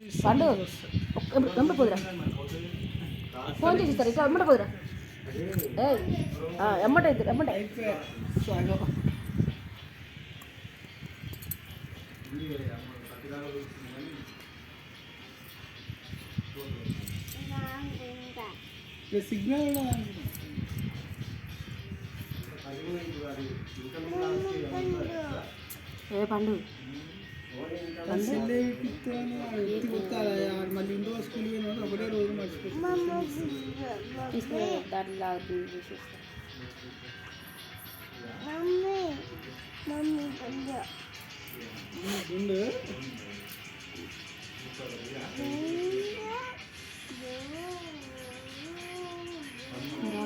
పండు వెంబడి పోదురా, ఫోన్ చేసి ఇస్తారు ఇట్లా వెంబడి పోదురా. ఎమ్మటే ఎమ్మటే సిగ్నల్ ఏ పండు మళ్ళీ ఇంట్లో స్కూల్ పోయిన ఒకటే రోజు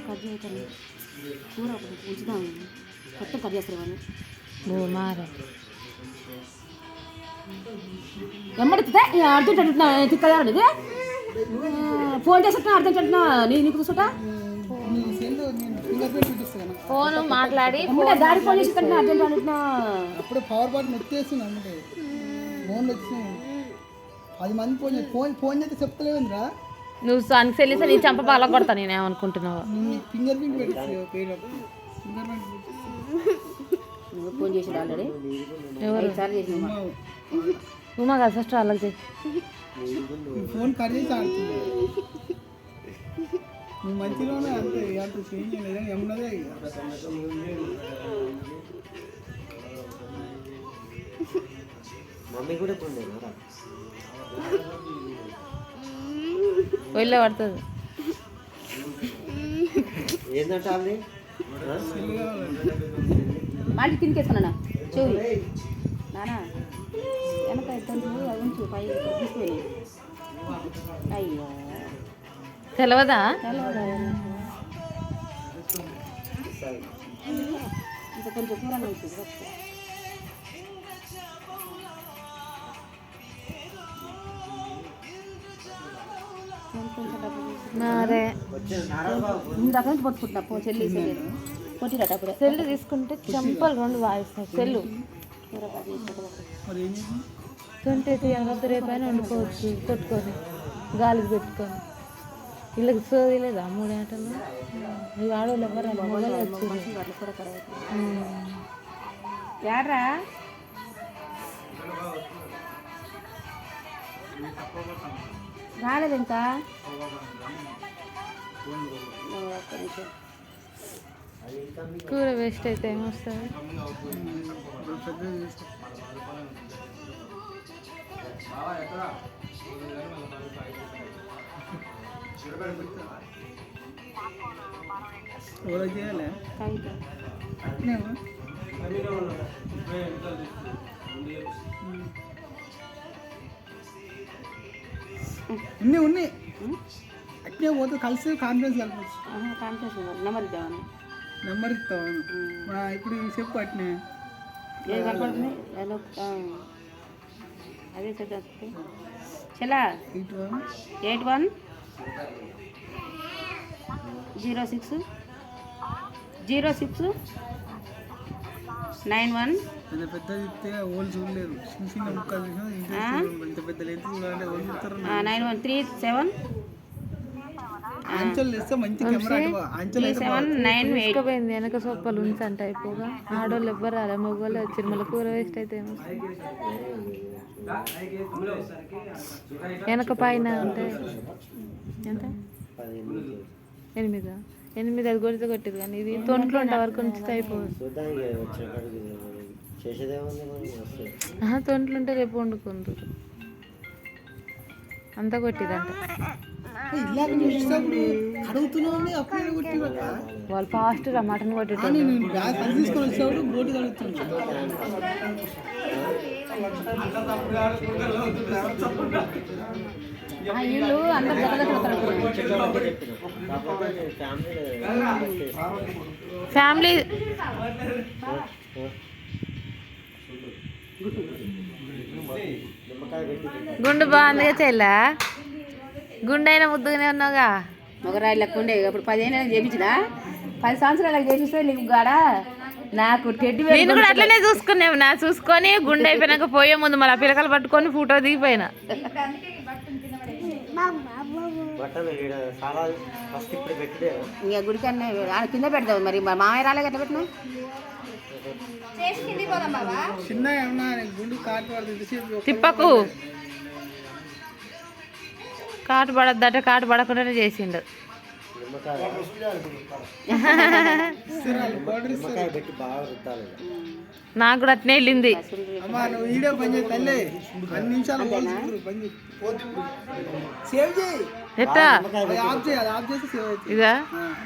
కట్ చేయటం కూర ఉంచుదాం, కొత్త కట్ చేస్తారు వాళ్ళు మారే ఎమ్మడితే అర్జెంట్ అంటున్నా తిక్కదారు ఇది ఫోన్ చేస్తున్నా అర్జెంట్ అంటున్నా నీకు కూర్చుంటా ఫోన్ మాట్లాడి దాడి ఫోన్ చేసి అర్జెంట్ అంటున్నా. అప్పుడు పవర్ బటన్ నొక్కేస్తుంది అంటే ఫోన్లు వచ్చినాయి 10 మంది ఫోన్ చేస్తే చెప్తలేదురా. నువ్వు సనికి తెలిస్తే నీ చంప బాగా కొడతా నేనేమనుకుంటున్నావు. ఫింగర్ ప్రింట్ పెట్టి నువ్వు ఫోన్ చేసాడు ఆల్రెడీ సార్ చేసి ఉమా కాదు ఫస్ట్ వాళ్ళకి చేయి. ఫోన్ కట్ చేసి ఆడుతుంది నువ్వు మంచిలోనే అంతే అంత చేంజ్ లేదా ఏమన్నదే మమ్మీ కూడా వెళ్ళే పడుతుంది ఏంటంటే మాటి తినికేసుకున్నా చెవి నానా వెనక ఎత్తండి అది ఉంచు పై తీసుకుని. అయ్యో తెలవదా ఇంకా కొంచెం దూరంగా అవుతుంది. నారే ఇందాక నుంచి పట్టుకుంటున్నా చెల్లి కొట్టిరట అప్పుడే సెల్లు తీసుకుంటే చంపలు 2 వాయిస్తాయి. సెల్లు మరి ఏం చేసి 20 రేపైనా వండుకోవచ్చు కొట్టుకొని గాలికి పెట్టుకొని. వీళ్ళకి సోది లేదా 3 ఆటలు ఇవి ఆడవాళ్ళు ఎవరు మొదలు వచ్చి యాడ్రా రాలేదు ఇంకా కూర వేస్ట్ అయితే ఏమొస్తుంది. ఎవరికి చేయాలి ఉన్నాయి అట్నే పోతే కలిసి కాన్ఫరెన్స్ కలపచ్చు. కాన్ఫరెన్స్ నెంబర్ ఇద్దామని నెంబర్ ఇస్తాను ఇప్పుడు చెప్పు అట్నే ఏది కనపడుతుంది అదే చేద్దాం చలా 81 06 91 పెద్ద పెద్ద ఇస్తే ఓళ్ళు చూడలేరు, చిన్న చిన్న ముక్కలు ఇంత పెద్ద లెంత్ చూడాలంటే ఓళ్ళు చూస్తారు. 9137 అంచెలు ఇస్తే మంచి కెమెరా అంచెలు తీసుకుపోయింది వెనక సొప్పలు ఉంచంట అయిపోగా. ఆడవాళ్ళు ఎవ్వరు రాలే, మగవాళ్ళు వచ్చారు. మళ్ళీ కూర వేస్ట్ అయితే వెనక పైన అంటే ఎంత 8 అది కొడితే కొట్టేది కానీ ఇది తొంట్లో ఉంటే వరకు ఉంచితే అయిపోదు. తొంట్లుంటే రేపు వండుకుంటారు అంతా కొట్టిదంట. వాళ్ళు ఫాస్ట్ రా మటన్ కొట్టేటప్పుడు తీసుకొని వచ్చేవాడు బోటు కడుగుతుంది. వీళ్ళు అందరు ఫ్యామిలీ గుండు బాగుందిగా చెల్లా, గుండైనా ముద్దుగానే ఉన్నావుగా. మొగరాయిలకు ఉండే అప్పుడు 10 ఏళ్ళకి చేయించిన 10 సంవత్సరాలకు చేపిస్తే నీకు గాడ నాకు టెడ్డి నేను కూడా అట్లనే చూసుకున్నావు. నా చూసుకొని గుండె అయిపోయినాక పోయే ముందు మళ్ళీ పిలకలు పట్టుకొని ఫోటో దిగిపోయినా. బట్టలు ఈడ చాలా ఫస్ట్ ఇప్పుడు పెట్టిదే ఇక గుడికన్నా ఆడ కింద పెడతావు మరి మా మామయ్య రాలేక ఎట్లా పెట్టినా చిన్నగా ఏమన్నా గుండు కాటు పడుతుంది తిప్పకు కాటు పడద్దట కాటు పడకుండానే చేసిండు నిమ్మకాయ పెట్టి బాగా రుద్దాలి నాకు కూడా అట్నే వెళ్ళింది అమ్మా నువ్వు వీడియో పని చేయి తల్లి 10 నిమిషాలు పని చేయి సేవ్ చేయి ఎట్టా అది ఆఫ్ చేయాలి ఆఫ్ చేసి సేవ్ అవుతుంది ఇదా